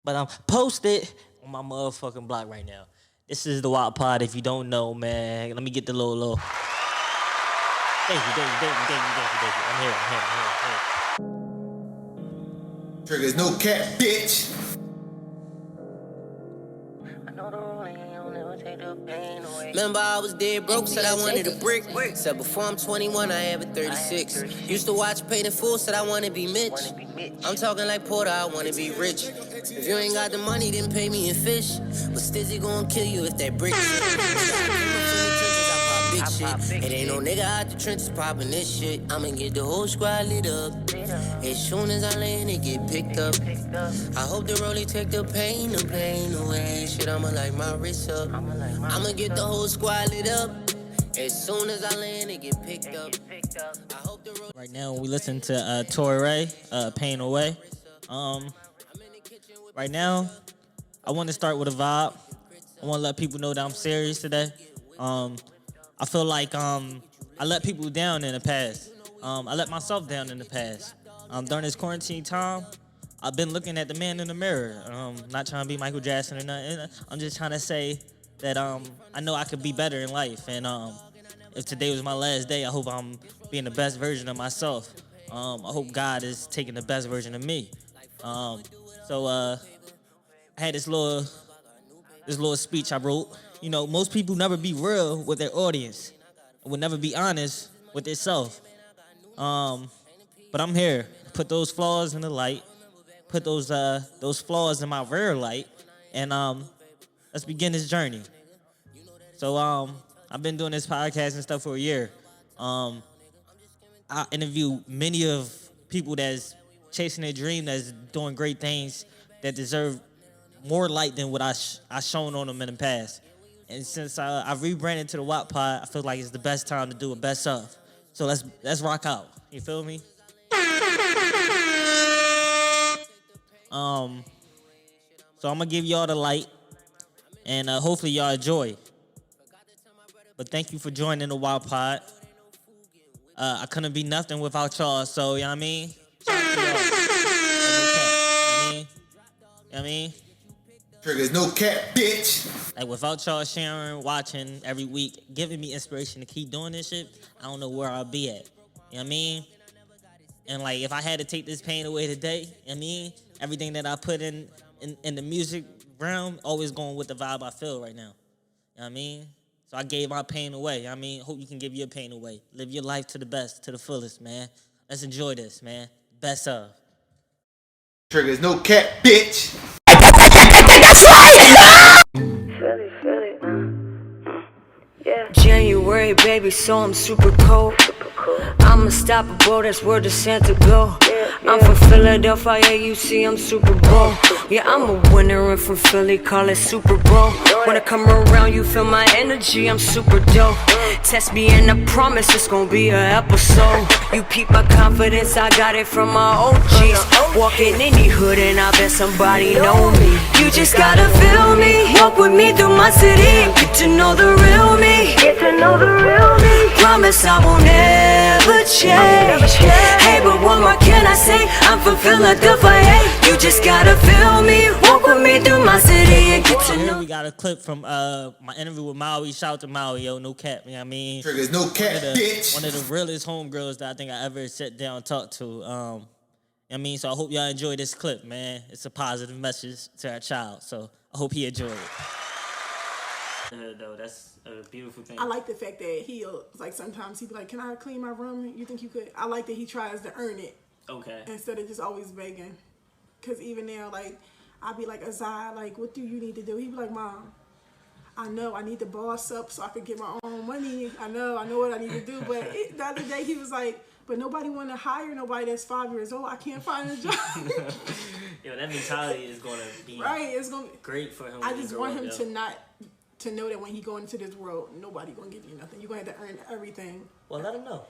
But I'm posted on my motherfucking block right now. This is the Wop Pod. If you don't know, man, let me get the little. Thank you. I'm here. Triggers, no cat, bitch. Remember I was dead broke, said I wanted a brick. Said before I'm 21, I have a 36. Used to watch Paid in Full, said I wanna be Mitch. I'm talking like Porter, I wanna be rich. If you ain't got the money, then pay me in fish. But Stizzy gon' kill you if that brick big shit. It ain't no nigga out the trenches poppin' this shit. I'ma get the whole squad lit up. As soon as I land, it get picked up. I hope the rollie take the pain away. Shit, I'ma light my wrist up. I'ma get the whole squad lit up. As soon as I land, it get picked up. I hope the rollie. Right now, we listen to TOURE, Pain Away. Right now, I want to start with a vibe. I want to let people know that I'm serious today. I feel like I let people down in the past. I let myself down in the past. During this quarantine time, I've been looking at the man in the mirror. Not trying to be Michael Jackson or nothing. I'm just trying to say that I know I could be better in life. And if today was my last day, I hope I'm being the best version of myself. I hope God is taking the best version of me. So I had this little speech I wrote. You know, most people never be real with their audience, and would never be honest with themselves. But I'm here to put those flaws in the light, put those flaws in my rear light, and let's begin this journey. So I've been doing this podcast and stuff for a year. I interview many of people that's chasing their dream, that's doing great things, that deserve more light than what I shown on them in the past. And since I rebranded to the Wop Pod, I feel like it's the best time to do a best of. So let's rock out. You feel me? So I'm gonna give y'all the light, and hopefully y'all enjoy. But thank you for joining the Wop Pod. I couldn't be nothing without y'all. So you know what I mean? Shout out to y'all. You know what I mean? Triggers, no cat, bitch. Like, without y'all sharing, watching every week, giving me inspiration to keep doing this shit, I don't know where I'll be at. You know what I mean? And, like, if I had to take this pain away today, you know what I mean? Everything that I put in the music realm, always going with the vibe I feel right now. You know what I mean? So I gave my pain away. You know what I mean? Hope you can give your pain away. Live your life to the best, to the fullest, man. Let's enjoy this, man. Best of. Triggers, no cat, bitch. January, baby, so I'm super cold. I'm unstoppable, that's where the Santa go. I'm from Philadelphia, yeah, you see I'm Super Bowl. Yeah, I'm a winner and from Philly, call it Super Bowl. When I come around, you feel my energy, I'm super dope. Test me and I promise it's gonna be an episode. You peep my confidence, I got it from my OGs. Walk in any hood and I bet somebody know me. You just gotta feel me, walk with me through my city. Get to know the real me, promise I won't ever change. Hey, but what more can I say? I'm from Philadelphia. You just gotta feel me, walk with me through my city and get to know. Here we got a clip from my interview with Maui. Shout out to Maui, yo, no cap. You know what I mean? Triggers, no cat, bitch. One of the realest homegirls that I think I ever sat down and talked to. You know what I mean? So I hope y'all enjoy this clip, man. It's a positive message to our child. So I hope he enjoyed it. Though, that's a beautiful thing. I like the fact that he'll, like, sometimes he'll be like, can I clean my room? You think you could? I like that he tries to earn it. Okay. Instead of just always begging. Because even now, like, I'll be like, Azai, like, what do you need to do? He'd be like, Mom, I know I need to boss up so I can get my own money. I know what I need to do. But the other day he was like, but nobody want to hire nobody that's 5 years old. I can't find a job. Yo, that mentality is going to be right. It's gonna be great for him. I just want him to know that when he go into this world, nobody gonna give you nothing. You're gonna have to earn everything. Well, let him know.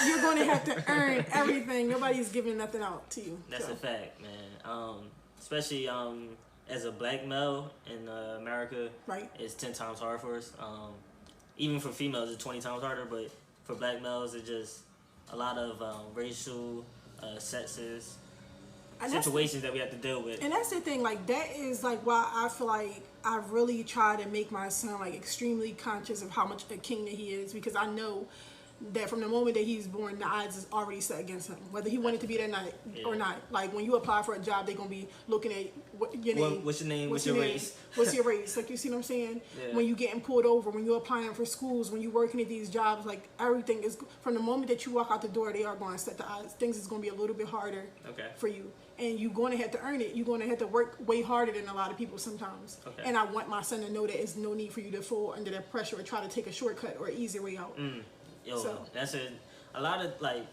You're gonna have to earn everything. Nobody's giving nothing out to you. That's a fact, man. Especially as a black male in America, right? It's 10 times harder for us. Even for females, it's 20 times harder. But for black males, it's just a lot of racial, sexist, situations that we have to deal with. And that's the thing, like, that is, like, why I feel like I really try to make my son, like, extremely conscious of how much a king that he is, because I know that from the moment that he's born, the odds is already set against him, whether he wanted to be there or not. Like, when you apply for a job, they're going to be looking at your name. What's your name? What's your race? What's your race? Like, you see what I'm saying? Yeah. When you getting pulled over, when you're applying for schools, when you're working at these jobs, like, everything is, from the moment that you walk out the door, they are going to set the odds. Things is going to be a little bit harder for you. And you're going to have to earn it. You're going to have to work way harder than a lot of people sometimes. And I want my son to know that there's no need for you to fall under that pressure or try to take a shortcut or an easy way out. Yo, that's a lot of, like,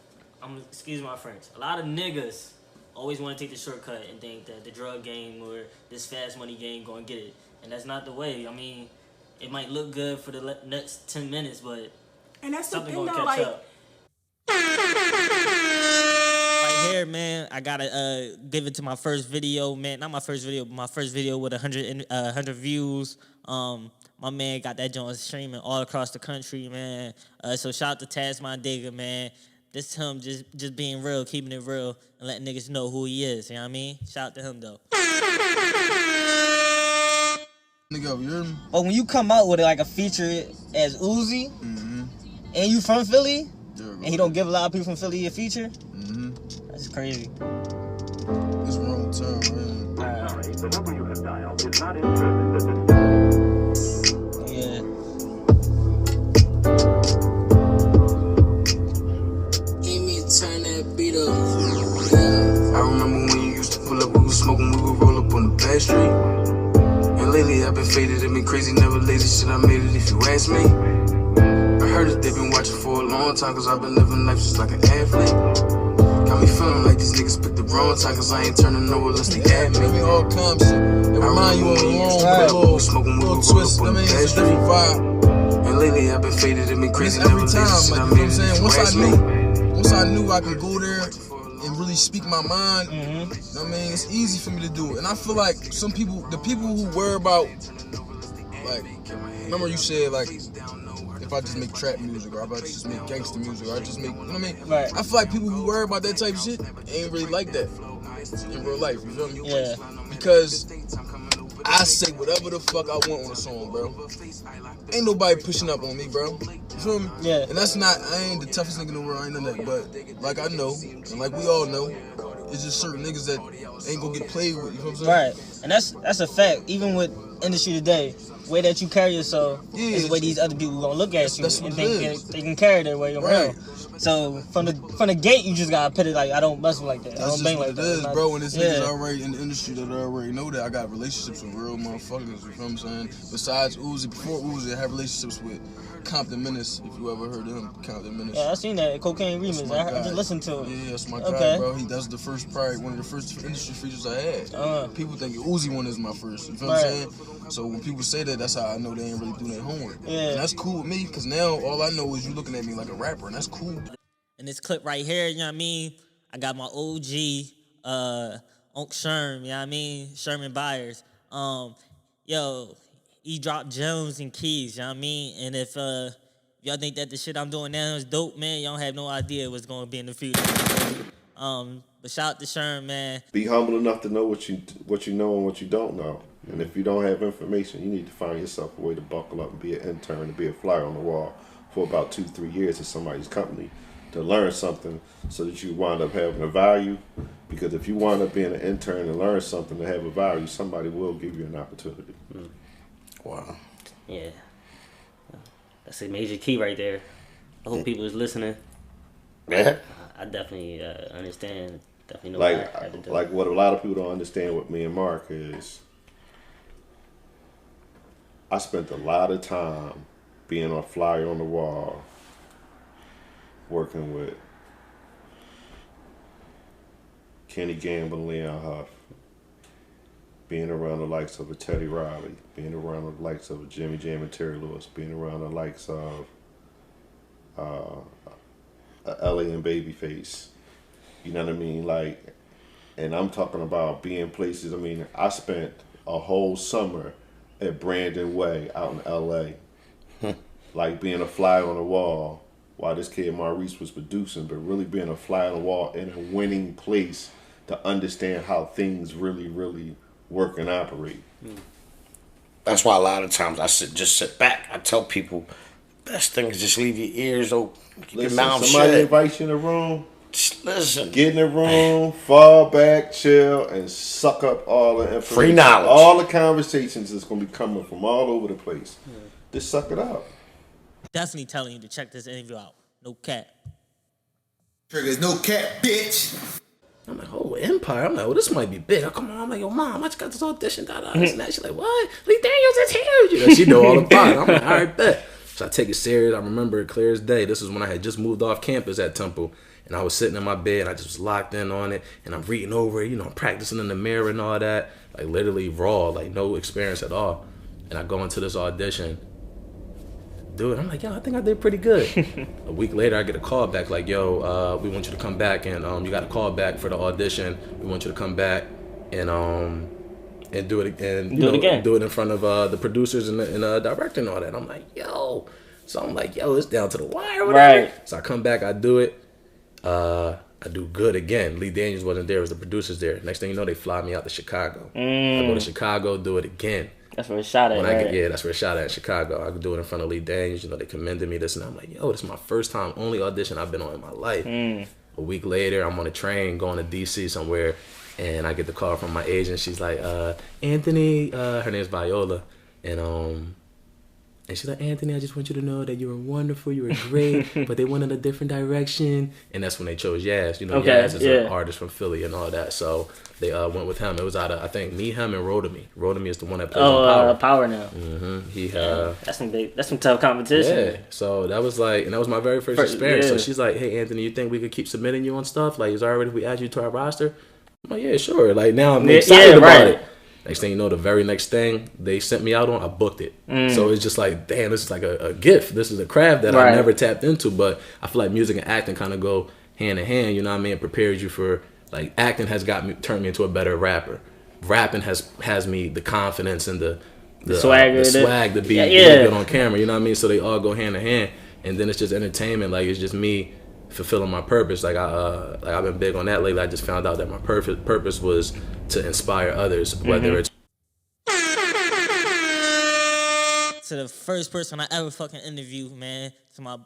excuse my French, a lot of niggas always want to take the shortcut and think that the drug game or this fast money game going to get it. And that's not the way. I mean, it might look good for the next 10 minutes, but and that's something the thing, going to catch up. Right here, man, I got to give it to my first video, man. Not my first video, but my first video with 100 views. My man got that joint streaming all across the country, man. So shout out to MONDEGA, man. This him just being real, keeping it real, and letting niggas know who he is, you know what I mean? Shout out to him, though. Nigga, you hear me? Oh, when you come out with like a feature as Uzi, and you from Philly, and he don't give a lot of people from Philly a feature, that's crazy. It's wrong turn, man. Sorry, the number you have dialed is not in service at this Yeah. Turn that beat up. Yeah. I remember when you used to pull up, we was smoking, we would roll up on the back street. And lately I've been faded, I've been crazy, never lazy, shit, I made it if you ask me. I heard that they've been watching for a long time, cause I've been living life just like an athlete. Got me feeling like these niggas picked the wrong time, cause I ain't turning nowhere unless they at me. We all come shit. It remind you of a long little twist, I mean, it's a different vibe. And lately I've been faded, I've been crazy, every never time, lazy, shit, like, I you know made what I'm it saying? if you ask me. Once I knew I could go there and really speak my mind, you know what I mean, it's easy for me to do it. And I feel like some people, the people who worry about, like, remember you said, like, if I just make trap music or if I just make gangster music or I just make, you know what I mean? Right. I feel like people who worry about that type of shit ain't really like that in real life, you feel me? Yeah. Because I say whatever the fuck I want on a song, bro. Ain't nobody pushing up on me, bro. You feel me? Yeah. And that's not, I ain't the toughest nigga in the world, I ain't none of that. But like I know, and like we all know, it's just certain niggas that ain't gonna get played with, you know what I'm saying? Right. And that's a fact. Even with industry today, the way that you carry yourself is the way these other people gonna look at you and think they can carry their way around. So from the gate, you just gotta put it like, I don't mess with like that. That's I don't just bang what like it that. is, bro. And it's niggas already in the industry that already know that I got relationships with real motherfuckers. You know what I'm saying? Besides Uzi, before Uzi, I had relationships with Compton Menace. If you ever heard of him, Compton Menace. Yeah, I seen that Cocaine Remix. I just listened to it. Yeah, that's my guy, bro. That's the first, probably one of the first industry features I had. People think Uzi one is my first. You feel what I'm saying? So when people say that, that's how I know they ain't really doing their homework. Yeah. And that's cool with me, because now all I know is you looking at me like a rapper, and that's cool. In this clip right here, you know what I mean? I got my OG, Unc Sherm, you know what I mean? Sherman BYERS. Yo, he dropped gems and keys, you know what I mean? And if y'all think that the shit I'm doing now is dope, man, y'all have no idea what's going to be in the future. But shout out to Sherm, man. Be humble enough to know what you know and what you don't know. And if you don't have information, you need to find yourself a way to buckle up and be an intern and be a flyer on the wall for about 2-3 years in somebody's company to learn something so that you wind up having a value. Because if you wind up being an intern and learn something to have a value, somebody will give you an opportunity. Wow. Yeah. That's a major key right there. I hope people is listening. Yeah. I definitely understand. Definitely know like, what I had to do. Like what a lot of people don't understand with me and Mark is I spent a lot of time being a flyer on the wall, working with Kenny Gamble and Leon Huff, being around the likes of a Teddy Riley, being around the likes of a Jimmy Jam and Terry Lewis, being around the likes of Ellie and Babyface. You know what I mean? Like, and I'm talking about being places. I mean, I spent a whole summer at Brandon Way out in LA, like being a fly on the wall while this kid Maurice was producing, but really being a fly on the wall in a winning place to understand how things really work and operate. That's why a lot of times I just sit back. I tell people, best thing is just leave your ears open. Keep your Listen, mouth somebody shut. invites you in the room, Just listen. get in the room, fall back, chill, and suck up all the information. Free knowledge. All the conversations that's going to be coming from all over the place. Just suck it out. Definitely telling you to check this interview out. No cap. Triggers, no cap, bitch. I'm like, oh, Empire. I'm like, oh, this might be big. I come on. I'm like, yo, mom, I just got this audition. This and that. She's like, what? Lee Daniels is huge. You know, she know all about it. I'm like, all right, bet. So I take it serious. I remember it clear as day. This is when I had just moved off campus at Temple. And I was sitting in my bed. And I just was locked in on it. And I'm reading over it. You know, I'm practicing in the mirror and all that. Like, literally raw. Like, no experience at all. And I go into this audition. Dude, I'm like, yo, I think I did pretty good. A week later, I get a call back like, yo, we want you to come back and you got a call back for the audition. We want you to come back and do it and do it in front of the producers and the director and all that. I'm like, yo, so I'm like, yo, it's down to the wire, whatever. Right. So I come back, I do it. I do good again. Lee Daniels wasn't there; it was the producers there. Next thing you know, they fly me out to Chicago. I go to Chicago, do it again. That's where it's shot at, right? That's where it's shot at in Chicago. I could do it in front of Lee Daniels. You know, they commended me this and I'm like, yo, this is my first time, only audition I've been on in my life. A week later, I'm on a train going to D.C. somewhere, and I get the call from my agent. She's like, Anthony, her name's Viola, and she's like, Anthony, I just want you to know that you were wonderful, you were great, but they went in a different direction. And that's when they chose Yaz. You know, Yaz is an artist from Philly and all that. So they went with him. It was out of, I think, me, him, and Rodamy. Rodamy is the one that plays on Power. Power now. That's some tough competition. Yeah. So that was like, and that was my very first experience. So she's like, hey, Anthony, you think we could keep submitting you on stuff? Like, is it alright if we add you to our roster? I'm like, yeah, sure. Like, now I'm excited about it. Next thing you know, the very next thing they sent me out on, I booked it. So it's just like, damn, this is like a gift. This is a craft that I never tapped into. But I feel like music and acting kind of go hand in hand. You know what I mean? It prepares you for, like, acting has turned me into a better rapper. Rapping has me the confidence and the swag to be good on camera. You know what I mean? So they all go hand in hand. And then it's just entertainment. Like, it's just me fulfilling my purpose. Like I've been big on that lately. I just found out that my purpose was to inspire others, whether it's to the first person I ever fucking interviewed, man. To my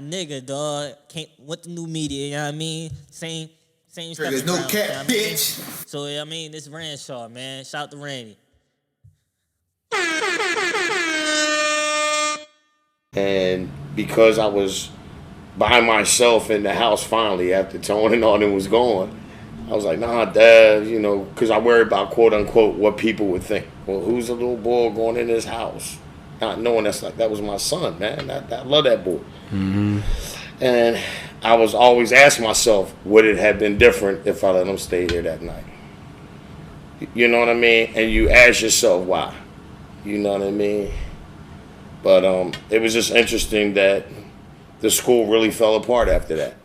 nigga, dog. Went to new media, you know what I mean? Same stuff. There's no cat, bitch. So I mean, this Ranshaw, man. Shout out to Randy. And because I was by myself in the house finally after Tone and all them was gone, I was like, nah, Dad, you know, because I worry about, quote unquote, what people would think. Well, who's a little boy going in his house? Not knowing that was my son, man. I love that boy. And I was always asking myself, would it have been different if I let him stay there that night? You know what I mean? And you ask yourself why. You know what I mean? But it was just interesting that the school really fell apart after that.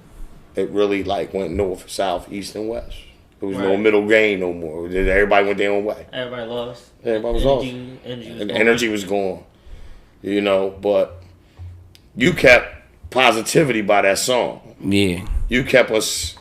It really went north, south, east, and west. There was no middle game no more. Everybody went their own way. Everybody lost. Everybody was lost. Energy was gone. You know, but you kept positivity by that song. Yeah. You kept us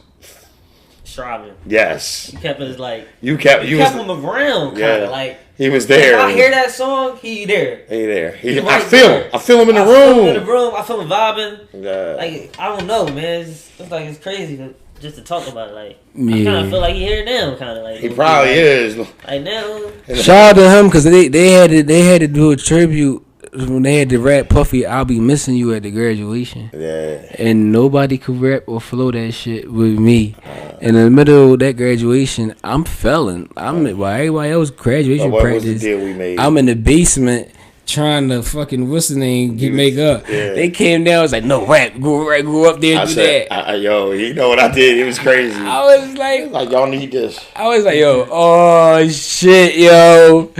striving. Yes. You kept us You kept him around, kind of he was there. If I hear that song, he there. He there. I feel him in the room. I feel him vibing. Yeah. Like, I don't know, man. It's crazy just to talk about it. Like, I kind of feel like he here now, kind of like. He probably is. Like now. Shout out to him because they had to do a tribute when they had to rap Puffy, "I'll Be Missing You" at the graduation. Yeah. And nobody could rap or flow that shit with me. In the middle of that graduation, I'm failing. While everybody else graduation practice, was the deal we made? I'm in the basement trying to fucking make up. Yeah. They came down, I was like, no, rap, go up there and do that. Yo, you know what I did? It was crazy. I was like, y'all need this. I was like, yo, oh shit, yo.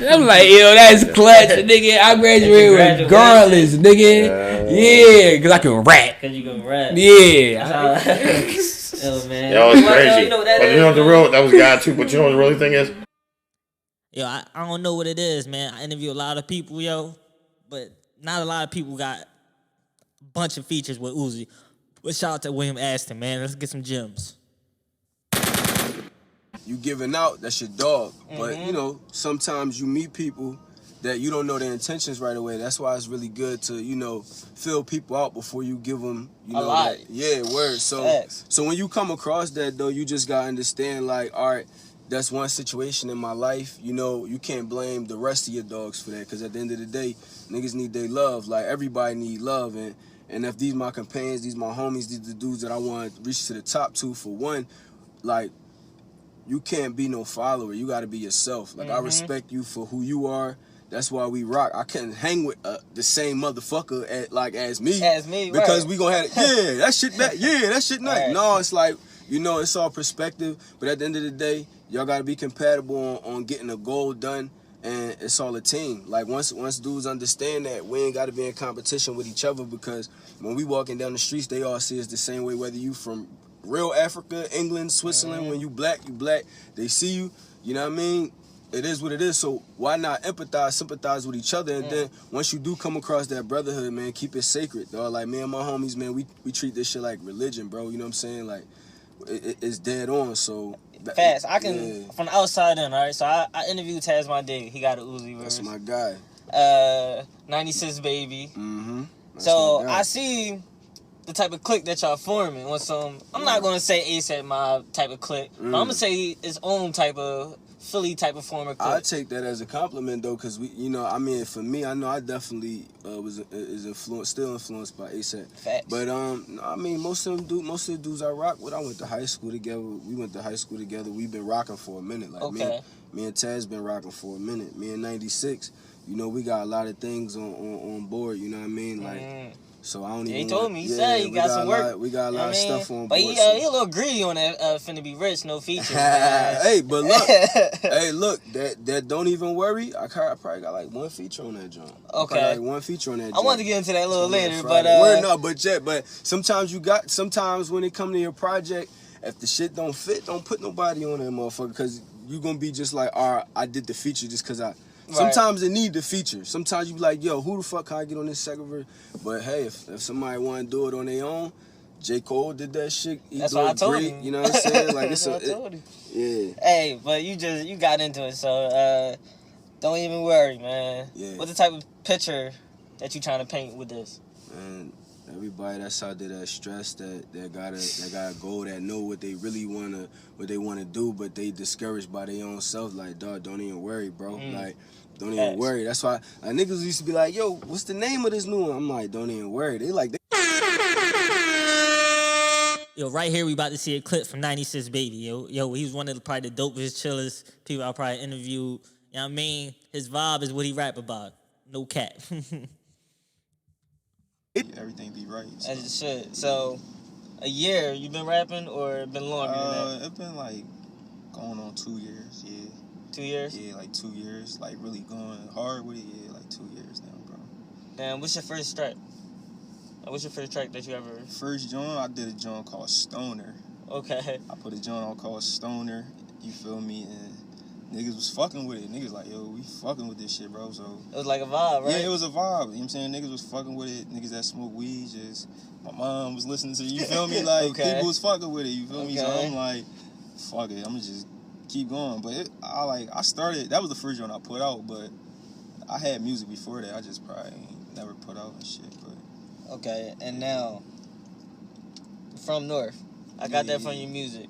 I'm like, yo, that's clutch, nigga. I graduated regardless, nigga. Yeah, because I can rap. Because you can rap. Yeah. Yo, man. Yo, it's crazy. That was God too. But you know what the really thing is? Yo, I don't know what it is, man. I interview a lot of people, yo, but not a lot of people got a bunch of features with Uzi. But shout out to William Aston, man. Let's get some gems. You giving out, that's your dog. But, you know, sometimes you meet people that you don't know their intentions right away. That's why it's really good to, you know, fill people out before you give them, you know, word. So when you come across that, though, you just got to understand, like, all right, that's one situation in my life. You know, you can't blame the rest of your dogs for that, because at the end of the day, niggas need their love. Like, everybody need love. And if these my companions, these my homies, these the dudes that I want to reach to the top to, for one, like, you can't be no follower. You got to be yourself. Like, I respect you for who you are. That's why we rock. I can't hang with the same motherfucker as me. Because we gonna have, that shit nice. Right. No, it's like, you know, it's all perspective. But at the end of the day, y'all gotta be compatible on getting a goal done, and it's all a team. Like, once dudes understand that, we ain't gotta be in competition with each other, because when we walking down the streets, they all see us the same way, whether you from real Africa, England, Switzerland, when you black, they see you, you know what I mean? It is what it is, so why not empathize, sympathize with each other, and then once you do come across that brotherhood, man, keep it sacred, dog. Like, me and my homies, man, we treat this shit like religion, bro, you know what I'm saying? Like, it's dead on, so... Fast, I can, from the outside in, all right? So I interviewed Taz My Day. He got an Uzi verse. That's my guy. 96 Baby. So I see the type of clique that y'all forming with some, I'm not going to say ASAP Mob type of clique, but I'm going to say its own type of Philly type of former clique. I take that as a compliment, though, because we, you know, I mean, for me, I know I definitely still influenced by ASAP. Facts. But I mean, most of the dudes I rock with, I went to high school together. We went to high school together. We've been rocking for a minute. Like, me and Taz been rocking for a minute. Me and 96, you know, we got a lot of things on board. You know what I mean? Like. So I don't even. He told me. He said he got some work. We got a lot of stuff on board. But he a little greedy on that. Finna be rich, no features. Hey, but look, that don't even worry. I probably got like one feature on that joint. Okay. Like one feature on that joint. I wanted to get into that a little later, but sometimes when it come to your project, if the shit don't fit, don't put nobody on that motherfucker, because you gonna be just like, all right, I did the feature just because I. Sometimes they need the feature. Sometimes you be like, yo, who the fuck can I get on this second verse? But hey, if somebody want to do it on their own, J. Cole did that shit. That's what I told him. You know what I'm saying? Like, that's what I told him. Yeah. Hey, but you got into it, so don't even worry, man. Yeah. What's the type of picture that you trying to paint with this? Man, everybody that's out there that's stressed, that got a goal, that know what they really wanna do, but they discouraged by their own self. Like, dog, don't even worry, bro. Like, don't even worry. That's why niggas used to be like, yo, what's the name of this new one? I'm like, don't even worry. They like, yo, right here we about to see a clip from 96 Baby. Yo, he's one of the probably the dopest, chillest people I probably interviewed. You know what I mean? His vibe is what he rap about. No cap. Everything be right. So. As it should. So, a year you been rapping, or been longer than that? It's been like going on 2 years, yeah. 2 years? Yeah, like 2 years. Like really going hard with it, yeah, like 2 years now, bro. Damn, what's your first track? What's your first track that you ever... First joint, I did a joint called Stoner. Okay. I put a joint on called Stoner, you feel me, and niggas was fucking with it. Niggas like, yo, we fucking with this shit, bro, so... It was like a vibe, right? Yeah, it was a vibe, you know what I'm saying? Niggas was fucking with it. Niggas that smoke weed, just... My mom was listening to it, you feel me? Like, people was fucking with it, you feel me? So I'm like, fuck it, I'm gonna just keep going. But I started... That was the first joint I put out, but I had music before that. I just probably never put out and shit, but... Okay, and now... From North. I got that from your music.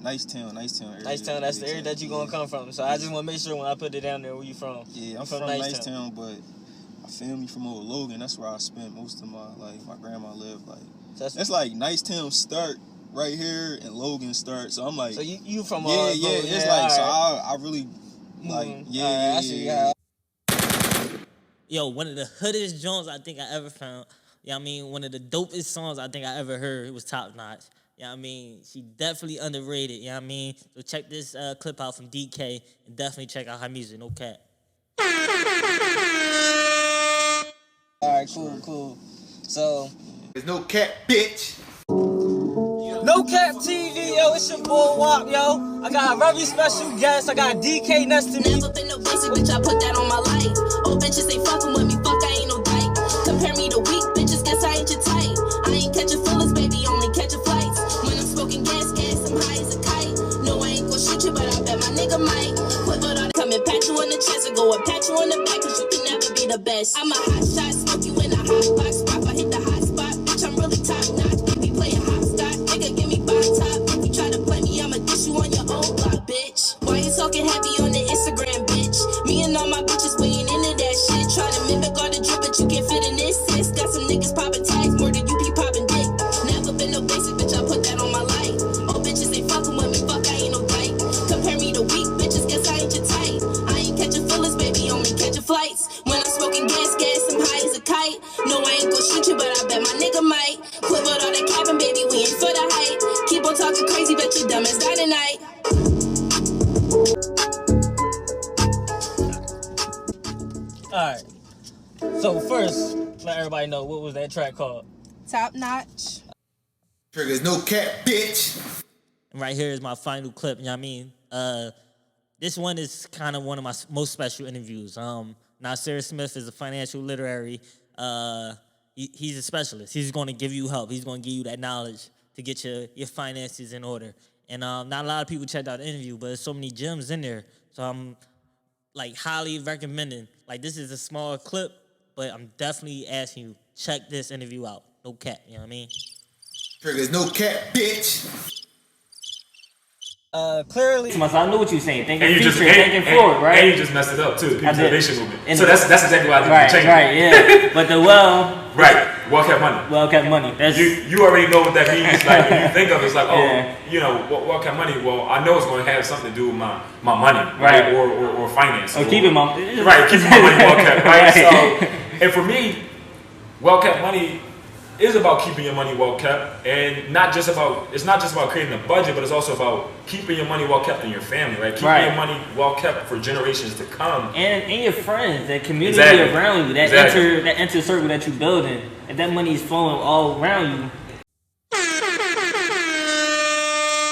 Nice town area. Nice town, that's the area that you gonna come from. So I just wanna make sure when I put it down there, where you from. Yeah, I'm from Nice town, but I feel me from Old Logan. That's where I spent most of my grandma lived. Like, that's like Nice town start right here and Logan start. So I'm like, so you from Logan. It's like, so I really like, yeah. Yo, one of the hoodest joints I think I ever found. Yeah, I mean, one of the dopest songs I think I ever heard. It was top notch. Yeah, I mean, she definitely underrated. Yeah, I mean, so check this clip out from DK and definitely check out her music. No cap. All right, cool. So, there's no cap, bitch. No Cap TV, yo, it's your boy Wop, yo. I got a very special guest. I got DK next to me. Never been no basic bitch, I put that on my life. Old bitches ain't fucking with me, fuck, I ain't no dyke. Compare me to weak bitches, guess I ain't your type. I ain't catching feelings. chance to go and pat you on the back, cause you can never be the best. I'm a hot shot, smoke you in a hot box. Pop, I hit the hot spot, bitch, I'm really top notch. We playing hopscotch, nigga, give me bottom top. If you try to play me, I'ma dish you on your own block, bitch. Why you talking heavy on the Instagram, bitch? Me and all my bitches, we ain't into that shit. Try to mimic all the drip, but you can't fit in this sis. Got some niggas popping tags more than you be popping dick. Never been no basic, bitch, I put that on my life. Oh, bitches ain't fucking with me, fuck, I ain't no dyke. Compare me to weak bitches, guess I ain't your type. I ain't catching feelings, baby, only catching flights. When I'm smoking gas, I'm high as a kite. No, I ain't gon' shoot you, but I bet my nigga might. Quit with all that capping, baby, we ain't for the hype. Keep on talking crazy, bet you dumb as dynamite. Alright. So first, let everybody know what was that track called. Top Notch. Triggers no cap, bitch. And right here is my final clip, you know what I mean? This one is kind of one of my most special interviews. Nasir Smith is a financial literary. He's a specialist. He's going to give you help. He's going to give you that knowledge to get your finances in order. And not a lot of people checked out the interview, but there's so many gems in there. So I'm like highly recommending. Like, this is a small clip, but I'm definitely asking you, check this interview out. No cap, you know what I mean? Triggers no cap, bitch. Clearly, I knew what you were saying. Thinking and you future, just, thinking forward, right? And you just messed it up too. The People's Innovation Movement. And so that's exactly why I think you changed right, yeah. But the well-kept money. Well-kept money. That's you already know what that means. Like when you think of it, it's like, well-kept money. Well, I know it's going to have something to do with my money, right? Or finance. Or keeping my keeping my money well-kept, right? So, and for me, well-kept money is about keeping your money well kept, and it's not just about creating a budget, but it's also about keeping your money well kept in your family, right? Keeping your money well kept for generations to come, and your friends, that community around you, that inner circle that you're building, if that money is flowing all around you.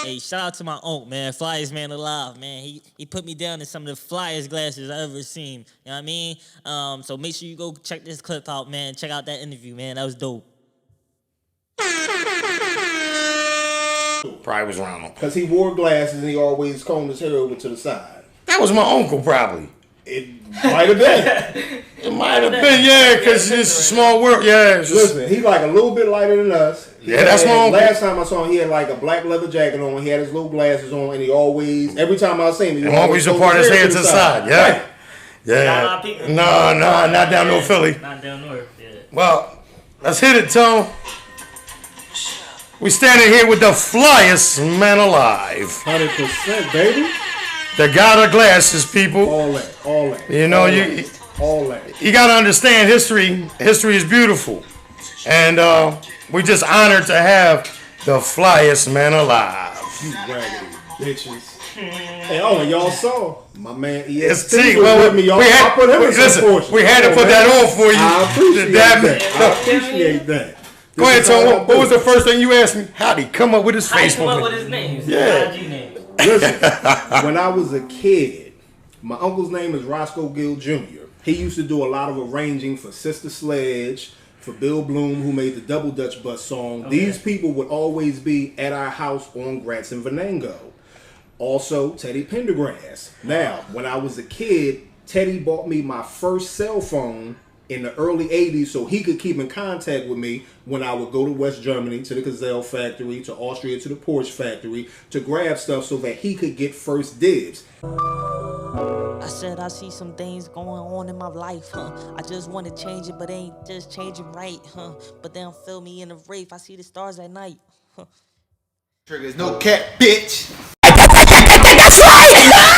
Hey, shout out to my uncle, man, Flyest Man Alive, man. He put me down in some of the flyest glasses I ever seen. You know what I mean? So make sure you go check this clip out, man. Check out that interview, man. That was dope. Probably was around him. Because he wore glasses and he always combed his hair over to the side. That was my uncle, probably. It might have been. It might have been, yeah, because it's a small world. Yeah. Listen, he like a little bit lighter than us. Yeah, that's my uncle. Last time I saw him, he had like a black leather jacket on. He had his little glasses on, and he always, every time I seen him, he always apart his head to the side. Yeah. Right. Yeah. No, not down no Philly. Not down north, yeah. Well, let's hit it, Tone. We standing here with the flyest man alive. 100%, baby. The god of glasses, people. All that. You know, all that. You gotta understand history. History is beautiful, and we're just honored to have the flyest man alive. You raggedy bitches. Hey, y'all saw my man EST was well, with me, y'all. I put him in some portion. We had to put that on for you. I appreciate that. Go ahead, Tom. What was the first thing you asked me? How'd he come up with his Facebook? Come up with his name. Yeah. Listen, when I was a kid, my uncle's name is Roscoe Gill Jr. He used to do a lot of arranging for Sister Sledge, for Bill Bloom, who made the Double Dutch Bus song. Okay. These people would always be at our house on Gratz and Venango. Also, Teddy Pendergrass. Now, when I was a kid, Teddy bought me my first cell phone in the early 80s so he could keep in contact with me when I would go to West Germany, to the Gazelle factory, to Austria, to the Porsche factory, to grab stuff so that he could get first dibs. I said I see some things going on in my life, I just want to change it, but ain't just changing right, But they don't feel me in the rave, I see the stars at night, Triggers no cat, bitch. That's right!